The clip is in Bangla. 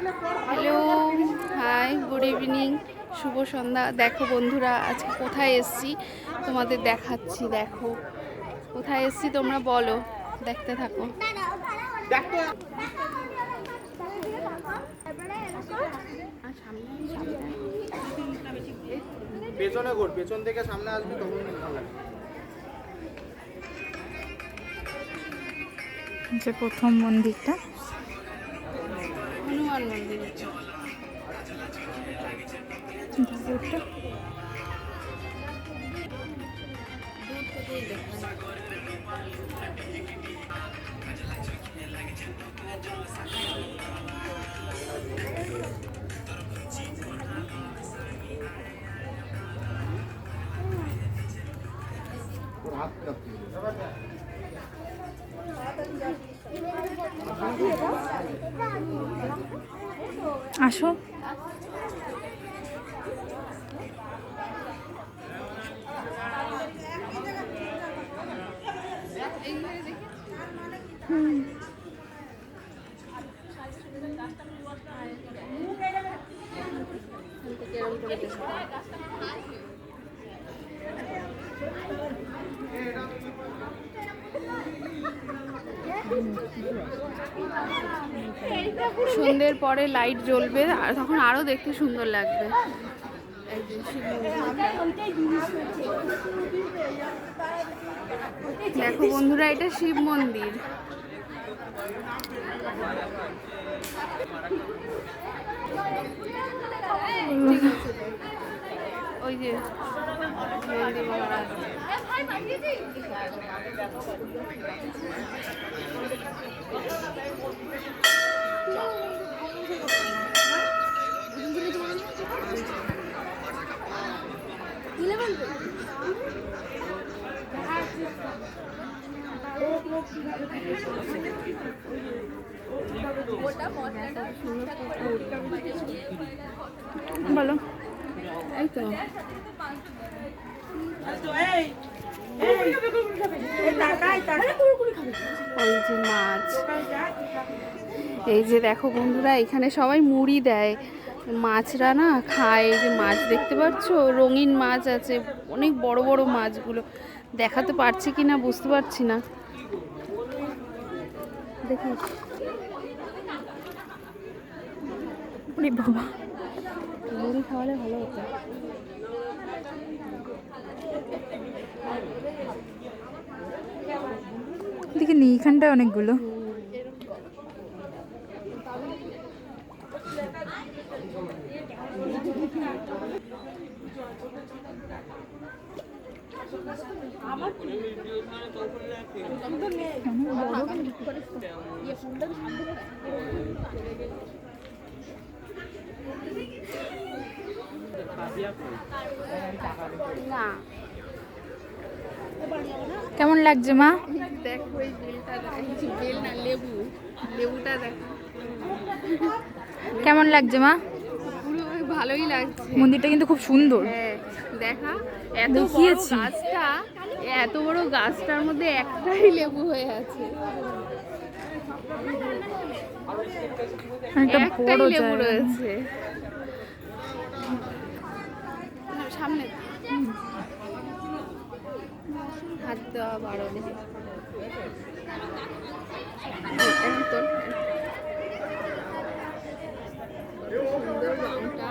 হ্যালো, হাই, গুড ইভিনিং, শুভ সন্ধ্যা। দেখো বন্ধুরা, আজকে কোথায় এসছি তোমাদের দেখাচ্ছি। দেখো কোথায় এসছি, তোমরা বলো, দেখতে থাকো। পেছনে ঘোর, পেছন থেকে সামনে আসবি তখন ভালো লাগবে। যে প্রথম মন্দিরটা হনুমান মন্দির। ঠাকুরটা ওর হাত কাঁপছে। আসো। সন্ধ্যের পরে লাইট জ্বলবে আর তখন আরো দেখতে সুন্দর লাগবে। দেখো বন্ধুরা, এটা শিব মন্দির। ওই যে নন্দী মহারাজ। বলো। এই তো ওই যে মাছ, এই যে দেখো বন্ধুরা, এখানে সবাই মুড়ি দেয়, মাছরা না খায়। এই যে মাছ দেখতে পাচ্ছ, রঙিন মাছ আছে, অনেক বড় বড় মাছগুলো দেখাতে পারছি কিনা বুঝতে পারছি না। দেখিস বাবা, মুড়ি খাওয়ালে ভালো হতো। দেখিনি এখানটায় অনেকগুলো। না, কেমন লাগছে মা? দেখো এই বেলটা, বেল না, লেবু, লেবুটা দেখো কেমন লাগছে মা? পুরো ভালোই লাগছে। মন্দিরটা কিন্তু খুব সুন্দর। হ্যাঁ, দেখা এত বড় দেখিয়েছি। গাছটা, এত বড় গাছটার মধ্যে একটাই লেবু হয়ে আছে। একটা একটাই বড় লেবু জায়গা। রয়েছে সামনে। হাত দেওয়া বারণ।